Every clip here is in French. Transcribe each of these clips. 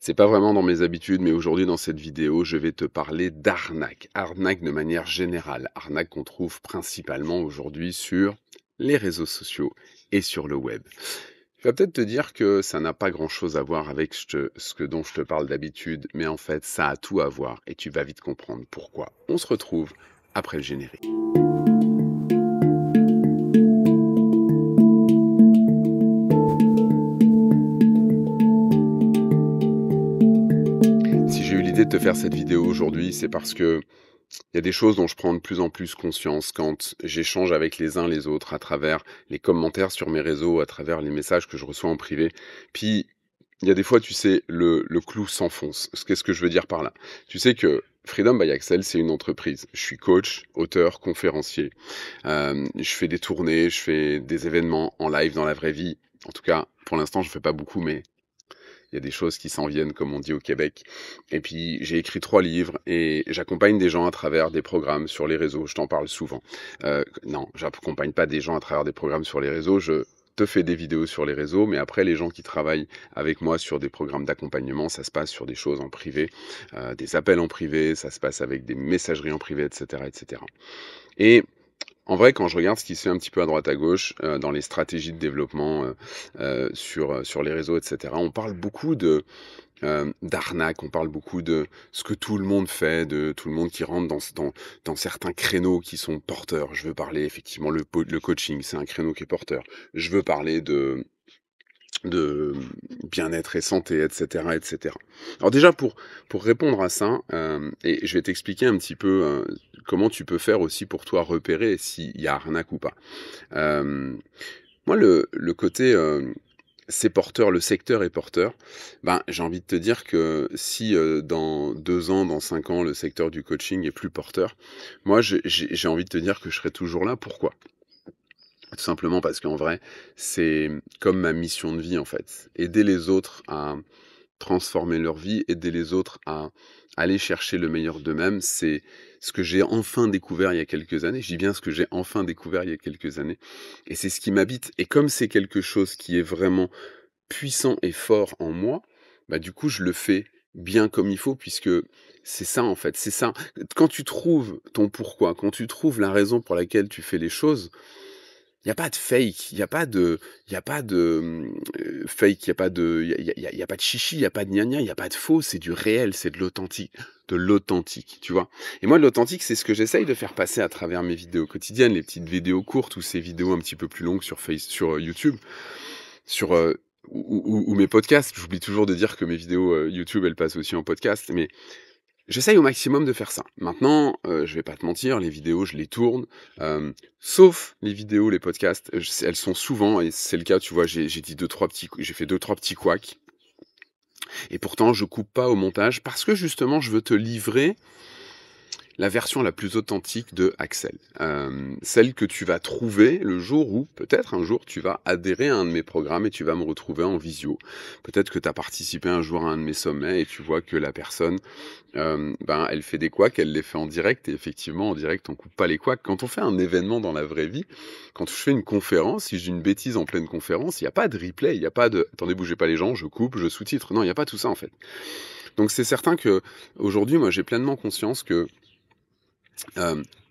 C'est pas vraiment dans mes habitudes, mais aujourd'hui dans cette vidéo, je vais te parler d'arnaque. Arnaque de manière générale. Arnaque qu'on trouve principalement aujourd'hui sur les réseaux sociaux et sur le web. Tu vas peut-être te dire que ça n'a pas grand-chose à voir avec ce dont je te parle d'habitude, mais en fait, ça a tout à voir et tu vas vite comprendre pourquoi. On se retrouve après le générique. Si j'ai eu l'idée de te faire cette vidéo aujourd'hui, c'est parce que il y a des choses dont je prends de plus en plus conscience quand j'échange avec les uns les autres à travers les commentaires sur mes réseaux, à travers les messages que je reçois en privé. Puis, il y a des fois, tu sais, le clou s'enfonce. Qu'est-ce que je veux dire par là? Tu sais que Freedom by Axel, c'est une entreprise. Je suis coach, auteur, conférencier. Je fais des tournées, je fais des événements en live dans la vraie vie. En tout cas, pour l'instant, je fais pas beaucoup, mais il y a des choses qui s'en viennent, comme on dit au Québec. Et puis, j'ai écrit 3 livres et j'accompagne des gens à travers des programmes sur les réseaux. Je t'en parle souvent. Non, j'accompagne pas des gens à travers des programmes sur les réseaux. Je te fais des vidéos sur les réseaux, mais après, les gens qui travaillent avec moi sur des programmes d'accompagnement, ça se passe sur des choses en privé, des appels en privé, ça se passe avec des messageries en privé, etc., etc. Et en vrai, quand je regarde ce qui se fait un petit peu à droite à gauche, dans les stratégies de développement, sur les réseaux et cetera, on parle beaucoup d'arnaque, on parle beaucoup de ce que tout le monde fait, de tout le monde qui rentre dans certains créneaux qui sont porteurs. Je veux parler effectivement le coaching, c'est un créneau qui est porteur. Je veux parler de bien-être et santé, et cetera, et cetera. Alors déjà pour répondre à ça, et je vais t'expliquer un petit peu, comment tu peux faire aussi pour toi repérer s'il y a arnaque ou pas. Hem, Moi le côté, c'est porteur, le secteur est porteur, ben, j'ai envie de te dire que si, dans 2 ans, dans 5 ans, le secteur du coaching est plus porteur, moi j'ai envie de te dire que je serai toujours là. Pourquoi? Tout simplement parce qu'en vrai, c'est comme ma mission de vie, en fait. Aider les autres à transformer leur vie, aider les autres à aller chercher le meilleur d'eux-mêmes, c'est ce que j'ai enfin découvert il y a quelques années. Je dis bien ce que j'ai enfin découvert il y a quelques années et c'est ce qui m'habite et comme c'est quelque chose qui est vraiment puissant et fort en moi, bah, du coup, je le fais bien comme il faut puisque c'est ça, en fait, c'est ça. Quand tu trouves ton pourquoi, quand tu trouves la raison pour laquelle tu fais les choses, il y a pas de fake, il y a pas de, fake, il y a pas de il y a pas de chichi, il y a pas de gnagna, il y a pas de faux, c'est du réel, c'est de l'authentique, tu vois? Et moi, l'authentique, c'est ce que j'essaye de faire passer à travers mes vidéos quotidiennes, les petites vidéos courtes ou ces vidéos un petit peu plus longues sur, YouTube, sur, ou mes podcasts. J'oublie toujours de dire que mes vidéos, YouTube, elles passent aussi en podcast, mais j'essaye au maximum de faire ça. Maintenant, je vais pas te mentir, les vidéos, je les tourne, sauf les vidéos, les podcasts, elles sont souvent et c'est le cas, tu vois, j'ai fait deux trois petits couacs et pourtant je coupe pas au montage parce que justement je veux te livrer la version la plus authentique de Axel. Celle que tu vas trouver le jour où, peut-être un jour, tu vas adhérer à un de mes programmes et tu vas me retrouver en visio. Peut-être que tu as participé un jour à un de mes sommets et tu vois que la personne, ben, elle fait des couacs, elle les fait en direct et effectivement, en direct, on coupe pas les couacs. Quand on fait un événement dans la vraie vie, quand je fais une conférence, si je dis une bêtise en pleine conférence, il n'y a pas de replay, il n'y a pas de «Attendez, bougez pas les gens, je coupe, je sous-titre». Non, il n'y a pas tout ça, en fait. Donc c'est certain que aujourd'hui, moi, j'ai pleinement conscience que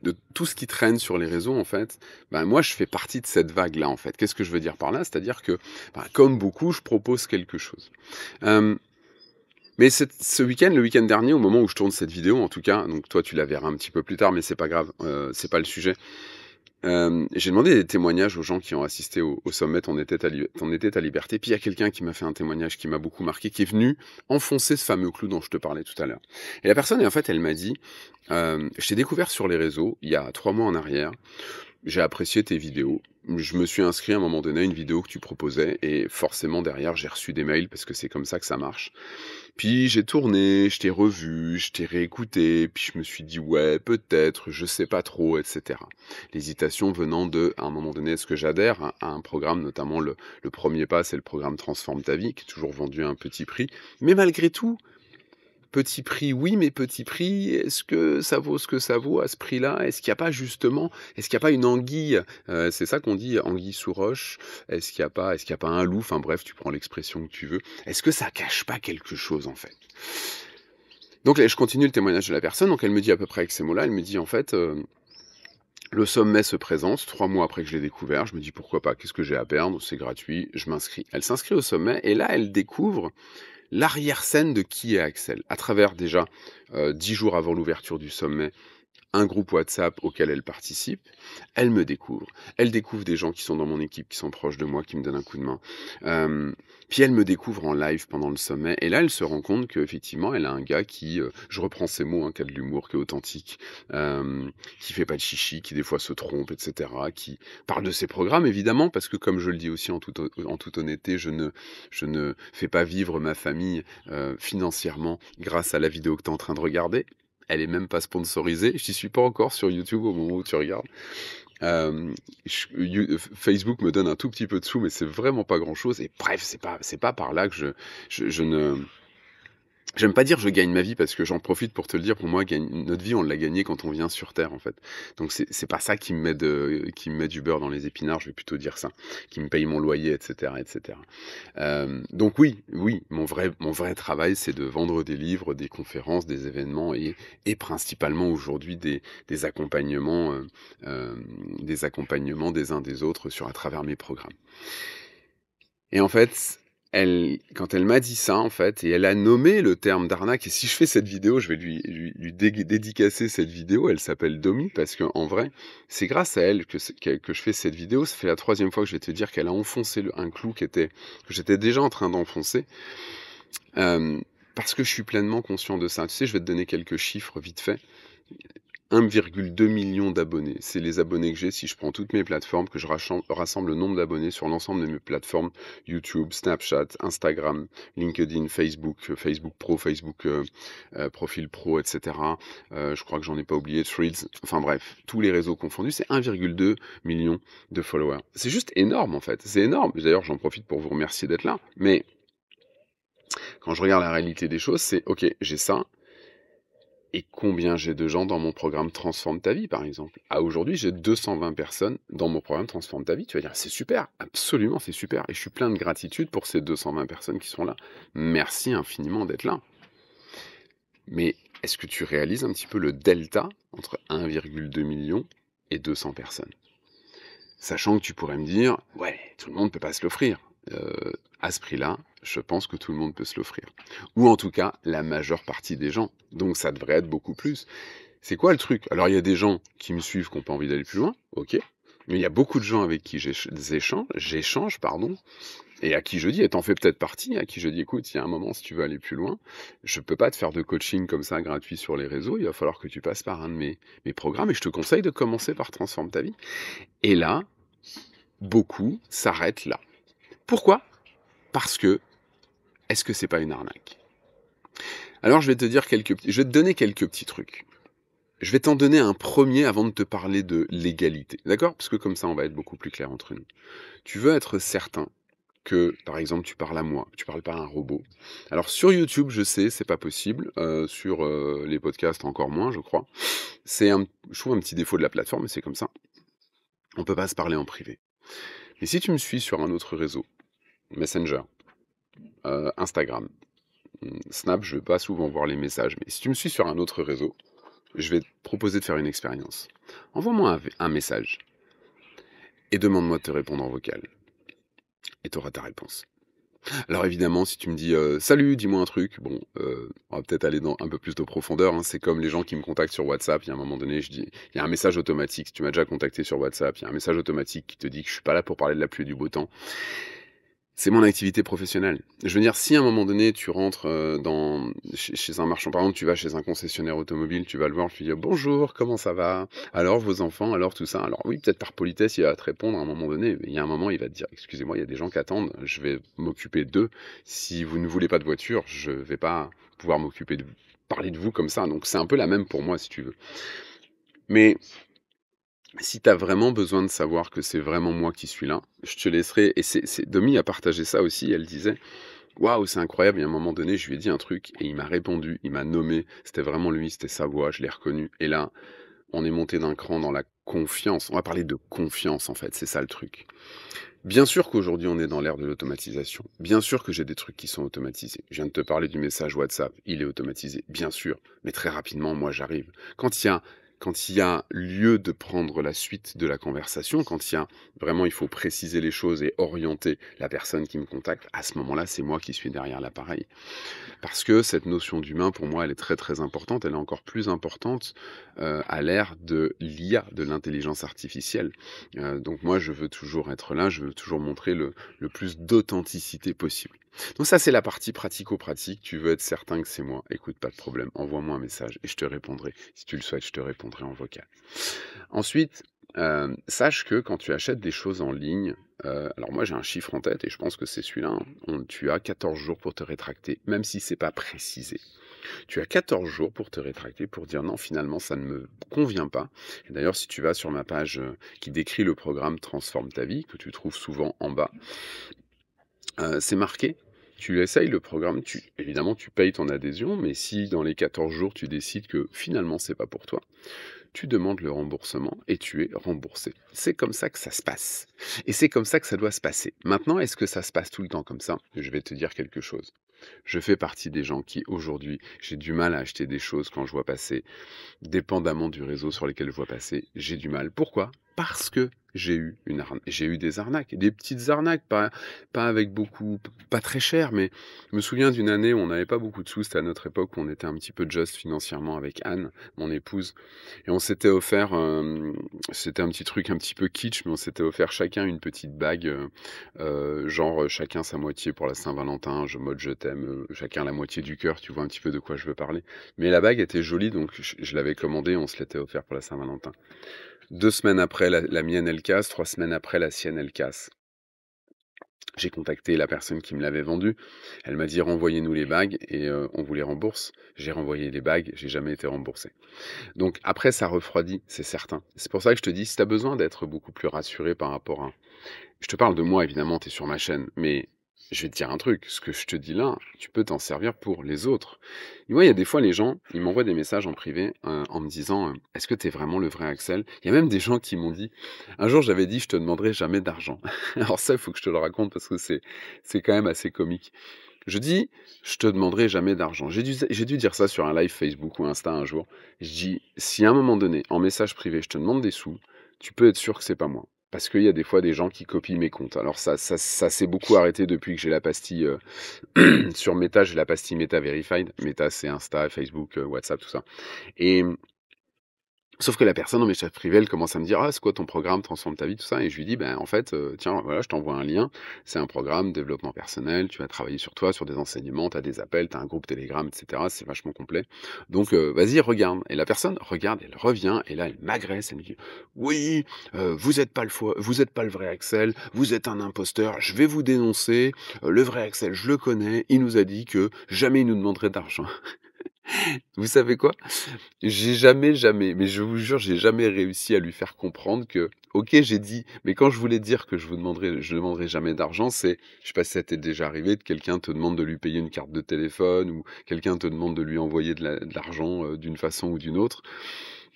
de tout ce qui traîne sur les réseaux, en fait, ben, moi, je fais partie de cette vague-là, en fait. Qu'est-ce que je veux dire par là? C'est-à-dire que, ben, comme beaucoup, je propose quelque chose. Hem, mais ce week-end, le week-end dernier, au moment où je tourne cette vidéo, en tout cas, donc toi, tu la verras un petit peu plus tard, mais c'est pas grave, c'est pas le sujet. J'ai demandé des témoignages aux gens qui ont assisté au sommet Ton été ta liberté. Puis il y a quelqu'un qui m'a fait un témoignage qui m'a beaucoup marqué, qui est venu enfoncer ce fameux clou dont je te parlais tout à l'heure. Et la personne, en fait, elle m'a dit, «Je t'ai découvert sur les réseaux il y a 3 mois en arrière. J'ai apprécié tes vidéos. Je me suis inscrit à un moment donné à une vidéo que tu proposais et forcément derrière j'ai reçu des mails parce que c'est comme ça que ça marche. Puis j'ai tourné, je t'ai revu, je t'ai réécouté, puis je me suis dit ouais peut-être, je sais pas trop, etc. L'hésitation venant de, à un moment donné, est-ce que j'adhère à un programme, notamment le premier pas, c'est le programme Transforme ta vie, qui est toujours vendu à un petit prix. Mais malgré tout, petit prix, oui, mais petit prix, est-ce que ça vaut ce que ça vaut à ce prix-là? Est-ce qu'il y a pas justement est-ce qu'il y a pas une anguille? C'est ça qu'on dit, anguille sous roche. Est-ce qu'il y a pas un loup? Enfin bref, tu prends l'expression que tu veux. Est-ce que ça cache pas quelque chose, en fait? Donc là, je continue le témoignage de la personne, donc elle me dit à peu près avec ces mots-là, elle me dit: «En fait, le sommet se présente 3 mois après que je l'ai découvert». Je me dis: «Pourquoi pas? Qu'est-ce que j'ai à perdre? C'est gratuit, je m'inscris». Elle s'inscrit au sommet et là, elle découvre l'arrière-scène de qui est Axel. À travers déjà, 10 jours avant l'ouverture du sommet, un groupe WhatsApp auquel elle participe. Elle me découvre. Elle découvre des gens qui sont dans mon équipe, qui sont proches de moi, qui me donnent un coup de main. Puis elle me découvre en live pendant le sommet. Et là, elle se rend compte qu'effectivement, elle a un gars qui, je reprends ces mots, qui a de l'humour, qui est authentique, qui fait pas de chichi, qui des fois se trompe, etc., qui parle de ses programmes, évidemment, parce que comme je le dis aussi en toute honnêteté, je ne fais pas vivre ma famille financièrement grâce à la vidéo que tu es en train de regarder. Elle est même pas sponsorisée. Je n'y suis pas encore sur YouTube au moment où tu regardes. Facebook me donne un tout petit peu de sous, mais c'est vraiment pas grand-chose. Et bref, c'est pas par là que je ne... J'aime pas dire je gagne ma vie parce que j'en profite pour te le dire. Pour moi, notre vie, on l'a gagnée quand on vient sur Terre, en fait. Donc c'est pas ça qui me met du beurre dans les épinards. Je vais plutôt dire ça, qui me paye mon loyer, etc., etc. Donc oui, mon vrai travail, c'est de vendre des livres, des conférences, des événements et principalement aujourd'hui des accompagnements, des accompagnements des uns des autres à travers mes programmes. Et en fait, quand elle m'a dit ça, en fait, et elle a nommé le terme d'arnaque, et si je fais cette vidéo, je vais lui dédicacer cette vidéo, elle s'appelle Domi, parce qu'en vrai, c'est grâce à elle que je fais cette vidéo. Ça fait la 3e fois que je vais te dire qu'elle a enfoncé un clou que j'étais déjà en train d'enfoncer, parce que je suis pleinement conscient de ça. Tu sais, je vais te donner quelques chiffres vite fait. 1,2 million d'abonnés. C'est les abonnés que j'ai si je prends toutes mes plateformes, que je rassemble le nombre d'abonnés sur l'ensemble de mes plateformes, YouTube, Snapchat, Instagram, LinkedIn, Facebook, Facebook Pro, Facebook Profil Pro, etc. Je crois que j'en ai pas oublié, Threads, enfin bref, tous les réseaux confondus, c'est 1,2 million de followers. C'est juste énorme, en fait. C'est énorme. D'ailleurs, j'en profite pour vous remercier d'être là. Mais quand je regarde la réalité des choses, c'est ok, j'ai ça. Et combien j'ai de gens dans mon programme Transforme ta vie, par exemple? Aujourd'hui, j'ai 220 personnes dans mon programme Transforme ta vie. Tu vas dire, c'est super, absolument, c'est super. Et je suis plein de gratitude pour ces 220 personnes qui sont là. Merci infiniment d'être là. Mais est-ce que tu réalises un petit peu le delta entre 1,2 million et 200 personnes? Sachant que tu pourrais me dire, ouais, tout le monde ne peut pas se l'offrir. À ce prix-là, je pense que tout le monde peut se l'offrir. Ou en tout cas, la majeure partie des gens. Donc ça devrait être beaucoup plus. C'est quoi le truc? Alors il y a des gens qui me suivent qui n'ont pas envie d'aller plus loin, ok. Mais il y a beaucoup de gens avec qui j'échange, et à qui je dis, et t'en fais peut-être partie, à qui je dis, écoute, il y a un moment, si tu veux aller plus loin, je peux pas te faire de coaching comme ça gratuit sur les réseaux, il va falloir que tu passes par un de mes programmes, et je te conseille de commencer par Transforme ta vie. Et là, beaucoup s'arrêtent là. Pourquoi? Parce que, est-ce que c'est pas une arnaque? Alors je vais te donner quelques petits trucs. Je vais t'en donner un premier avant de te parler de l'égalité, d'accord? Parce que comme ça, on va être beaucoup plus clair entre nous. Tu veux être certain que, par exemple, tu parles à moi, tu parles pas à un robot. Alors sur YouTube, je sais, c'est pas possible. Sur les podcasts, encore moins, je crois. Je trouve un petit défaut de la plateforme, mais c'est comme ça. On peut pas se parler en privé. Mais si tu me suis sur un autre réseau, Messenger, Instagram, Snap, je vais pas souvent voir les messages, mais si tu me suis sur un autre réseau, je vais te proposer de faire une expérience. Envoie-moi un message et demande-moi de te répondre en vocal. Et tu auras ta réponse. Alors évidemment, si tu me dis salut, dis-moi un truc, bon, on va peut-être aller dans un peu plus de profondeur. C'est comme les gens qui me contactent sur WhatsApp. Il y a un moment donné, je dis, il y a un message automatique. Si tu m'as déjà contacté sur WhatsApp, il y a un message automatique qui te dit que je suis pas là pour parler de la pluie et du beau temps. C'est mon activité professionnelle. Je veux dire, si à un moment donné, tu rentres chez un marchand, par exemple, tu vas chez un concessionnaire automobile, tu vas le voir, tu lui dis bonjour, comment ça va? Alors vos enfants, alors tout ça. Alors oui, peut-être par politesse, il va te répondre à un moment donné, mais il y a un moment, il va te dire, excusez-moi, il y a des gens qui attendent, je vais m'occuper d'eux. Si vous ne voulez pas de voiture, je vais pas pouvoir parler de vous comme ça. Donc c'est un peu la même pour moi, si tu veux. Mais si tu as vraiment besoin de savoir que c'est vraiment moi qui suis là, je te laisserai. Et Domi a partagé ça aussi. Elle disait, Waouh, c'est incroyable. Il y a un moment donné, je lui ai dit un truc et il m'a répondu, il m'a nommé. C'était vraiment lui, c'était sa voix, je l'ai reconnu. Et là, on est monté d'un cran dans la confiance. On va parler de confiance, en fait, c'est ça le truc. Bien sûr qu'aujourd'hui, on est dans l'ère de l'automatisation. Bien sûr que j'ai des trucs qui sont automatisés. Je viens de te parler du message WhatsApp, il est automatisé, bien sûr. Mais très rapidement, moi, j'arrive. Quand il y a lieu de prendre la suite de la conversation, quand il y a vraiment, il faut préciser les choses et orienter la personne qui me contacte, à ce moment-là, c'est moi qui suis derrière l'appareil. Parce que cette notion d'humain, pour moi, elle est très très importante. Elle est encore plus importante à l'ère de l'IA, de l'intelligence artificielle. Donc moi, je veux toujours être là, je veux toujours montrer le plus d'authenticité possible. Donc ça, c'est la partie pratico-pratique. Tu veux être certain que c'est moi. Écoute, pas de problème. Envoie-moi un message et je te répondrai. Si tu le souhaites, je te répondrai en vocal. Ensuite, sache que quand tu achètes des choses en ligne, alors moi j'ai un chiffre en tête et je pense que c'est celui-là, hein, tu as 14 jours pour te rétracter, même si c'est pas précisé. Tu as 14 jours pour te rétracter, pour dire non, finalement ça ne me convient pas. Et d'ailleurs, si tu vas sur ma page qui décrit le programme Transforme ta vie, que tu trouves souvent en bas, c'est marqué. Tu essayes le programme, évidemment tu payes ton adhésion, mais si dans les 14 jours tu décides que finalement c'est pas pour toi, tu demandes le remboursement et tu es remboursé. C'est comme ça que ça se passe. Et c'est comme ça que ça doit se passer. Maintenant, est-ce que ça se passe tout le temps comme ça? Je vais te dire quelque chose. Je fais partie des gens qui, aujourd'hui, j'ai du mal à acheter des choses quand je vois passer, dépendamment du réseau sur lequel je vois passer, j'ai du mal. Pourquoi? Parce que j'ai eu des arnaques, des petites arnaques, pas avec beaucoup, pas très cher, mais je me souviens d'une année où on n'avait pas beaucoup de sous, c'était à notre époque où on était un petit peu just financièrement avec Anne, mon épouse, et on s'était offert, c'était un petit truc un petit peu kitsch, mais on s'était offert chacun une petite bague, genre chacun sa moitié pour la Saint-Valentin, mode je t'aime, chacun la moitié du cœur, tu vois un petit peu de quoi je veux parler. Mais la bague était jolie, donc je l'avais commandée, on se l'était offert pour la Saint-Valentin. 2 semaines après, la mienne, elle casse. 3 semaines après, la sienne, elle casse. J'ai contacté la personne qui me l'avait vendue. Elle m'a dit renvoyez-nous les bagues et on vous les rembourse. J'ai renvoyé les bagues, j'ai jamais été remboursé. Donc après, ça refroidit, c'est certain. C'est pour ça que je te dis, si tu as besoin d'être beaucoup plus rassuré par rapport à... Je te parle de moi, évidemment, tu es sur ma chaîne, mais je vais te dire un truc, ce que je te dis là, tu peux t'en servir pour les autres. Et moi, il y a des fois, les gens, ils m'envoient des messages en privé en me disant est-ce que tu es vraiment le vrai Axel? Il y a même des gens qui m'ont dit, un jour j'avais dit je te demanderai jamais d'argent. Alors ça, il faut que je te le raconte parce que c'est quand même assez comique. Je dis, je te demanderai jamais d'argent. J'ai dû dire ça sur un live Facebook ou Insta un jour. Je dis, si à un moment donné, en message privé, je te demande des sous, tu peux être sûr que c'est pas moi. Parce qu'il y a des fois des gens qui copient mes comptes. Alors ça s'est beaucoup arrêté depuis que j'ai la pastille sur Meta, j'ai la pastille Meta Verified. Meta, c'est Insta, Facebook, WhatsApp, tout ça. Et sauf que la personne en message privé, elle commence à me dire ah c'est quoi ton programme transforme ta vie tout ça et je lui dis ben en fait tiens voilà je t'envoie un lien, c'est un programme développement personnel, tu vas travailler sur toi, sur des enseignements, tu as des appels, tu as un groupe Telegram etc, c'est vachement complet donc vas-y regarde et la personne regarde, elle revient et là elle m'agresse, elle me dit oui vous êtes pas le vrai Axel, vous êtes un imposteur, je vais vous dénoncer, le vrai Axel je le connais, il nous a dit que jamais il nous demanderait d'argent. Vous savez quoi? J'ai jamais, mais je vous jure, j'ai jamais réussi à lui faire comprendre que, OK, j'ai dit, mais quand je voulais dire que je demanderai jamais d'argent, je sais pas si ça t'est déjà arrivé, de quelqu'un te demande de lui payer une carte de téléphone ou quelqu'un te demande de lui envoyer de l'argent d'une façon ou d'une autre.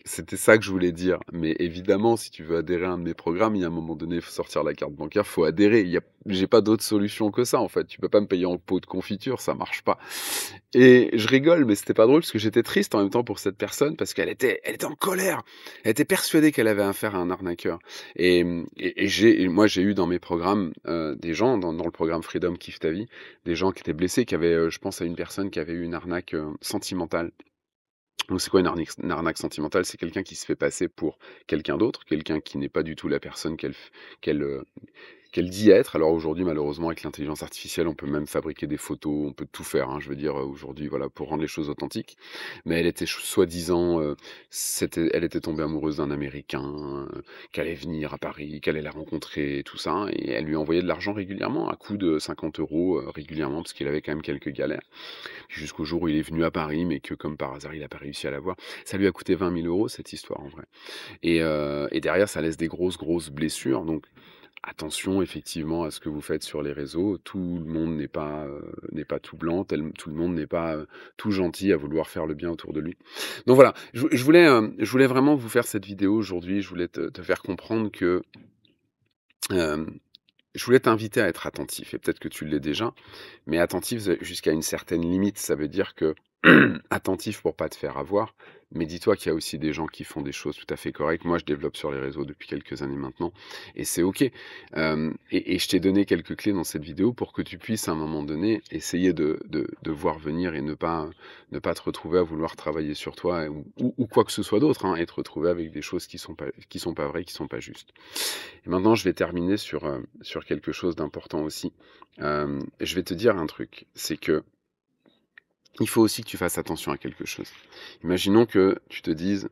C'était ça que je voulais dire. Mais évidemment, si tu veux adhérer à un de mes programmes, il y a un moment donné, il faut sortir la carte bancaire, faut adhérer. J'ai pas d'autre solution que ça, en fait. Tu peux pas me payer en pot de confiture, ça marche pas. Et je rigole, mais c'était pas drôle parce que j'étais triste en même temps pour cette personne parce elle était en colère. Elle était persuadée qu'elle avait affaire à un arnaqueur. Et moi, j'ai eu dans mes programmes des gens, dans le programme Freedom Kiffe ta vie, des gens qui étaient blessés, qui avaient, je pense à une personne qui avait eu une arnaque sentimentale. Donc c'est quoi une arnaque sentimentale? C'est quelqu'un qui se fait passer pour quelqu'un d'autre, quelqu'un qui n'est pas du tout la personne qu'elle, heu, qu'elle dit être. Alors aujourd'hui, malheureusement, avec l'intelligence artificielle, on peut même fabriquer des photos, on peut tout faire, hein, je veux dire, aujourd'hui, voilà, pour rendre les choses authentiques. Mais elle était soi-disant, elle était tombée amoureuse d'un Américain, qu'elle allait venir à Paris, qu'elle allait la rencontrer et tout ça et elle lui envoyait de l'argent régulièrement, à coût de 50 € régulièrement, parce qu'il avait quand même quelques galères. Jusqu'au jour où il est venu à Paris, mais que comme par hasard, il a pas réussi à l'avoir. Ça lui a coûté 20 000 € cette histoire en vrai et derrière ça laisse des grosses blessures donc attention effectivement à ce que vous faites sur les réseaux. Tout le monde n'est pas tout blanc, tout le monde n'est pas tout gentil à vouloir faire le bien autour de lui. Donc voilà, je voulais vraiment vous faire cette vidéo aujourd'hui. Je voulais te faire comprendre que euh, je voulais t'inviter à être attentif, et peut-être que tu l'es déjà, mais attentif jusqu'à une certaine limite. Ça veut dire que attentif pour pas te faire avoir, mais dis-toi qu'il y a aussi des gens qui font des choses tout à fait correctes. Moi, je développe sur les réseaux depuis quelques années maintenant, et c'est OK. Et je t'ai donné quelques clés dans cette vidéo pour que tu puisses, à un moment donné, essayer de voir venir et ne pas te retrouver à vouloir travailler sur toi ou quoi que ce soit d'autre, hein, et te retrouver avec des choses qui sont pas vraies, qui sont pas justes. Et maintenant, je vais terminer sur quelque chose d'important aussi. Je vais te dire un truc, c'est que il faut aussi que tu fasses attention à quelque chose. Imaginons que tu te dises,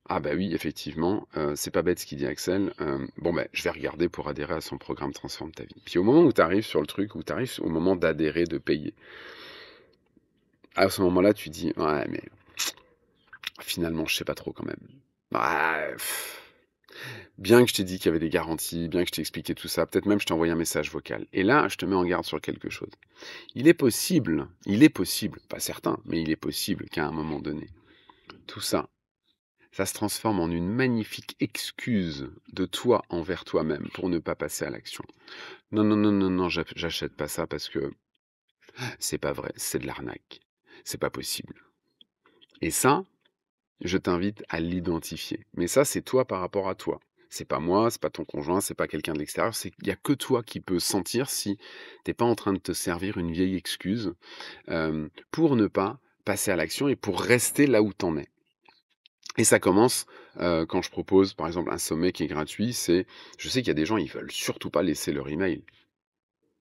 ah bah oui, effectivement, c'est pas bête ce qu'il dit Axel, bon bah je vais regarder pour adhérer à son programme Transforme ta vie. Puis au moment où tu arrives sur le truc, où tu arrives au moment d'adhérer, de payer, à ce moment-là, tu dis, ouais mais finalement je sais pas trop quand même. Ouais, bien que je t'ai dit qu'il y avait des garanties, bien que je t'ai expliqué tout ça, peut-être même je t'ai envoyé un message vocal. Et là, je te mets en garde sur quelque chose. Il est possible, pas certain, mais il est possible qu'à un moment donné, tout ça, ça se transforme en une magnifique excuse de toi envers toi-même pour ne pas passer à l'action. Non, non, non, non, non, j'achète pas ça parce que c'est pas vrai, c'est de l'arnaque. C'est pas possible. Et ça, je t'invite à l'identifier. Mais ça, c'est toi par rapport à toi. C'est pas moi, c'est pas ton conjoint, c'est pas quelqu'un de l'extérieur. Il y a que toi qui peux sentir si t'es pas en train de te servir une vieille excuse pour ne pas passer à l'action et pour rester là où t'en es. Et ça commence quand je propose, par exemple, un sommet qui est gratuit. Je sais qu'il y a des gens, ils veulent surtout pas laisser leur email.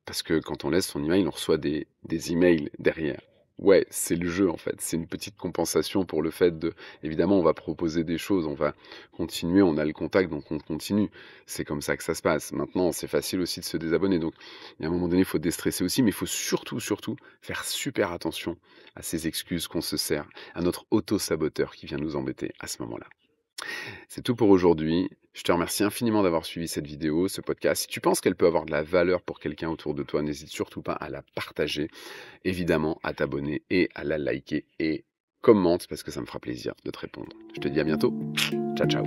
Parce que quand on laisse son email, on reçoit des emails derrière. Ouais, c'est le jeu en fait. C'est une petite compensation pour le fait de... Évidemment, on va proposer des choses, on va continuer, on a le contact, donc on continue. C'est comme ça que ça se passe. Maintenant, c'est facile aussi de se désabonner. Donc, il y a un moment donné, il faut déstresser aussi, mais il faut surtout, surtout faire super attention à ces excuses qu'on se sert, à notre auto-saboteur qui vient nous embêter à ce moment-là. C'est tout pour aujourd'hui. Je te remercie infiniment d'avoir suivi cette vidéo, ce podcast. Si tu penses qu'elle peut avoir de la valeur pour quelqu'un autour de toi, n'hésite surtout pas à la partager, évidemment à t'abonner et à la liker et commente parce que ça me fera plaisir de te répondre. Je te dis à bientôt. Ciao, ciao.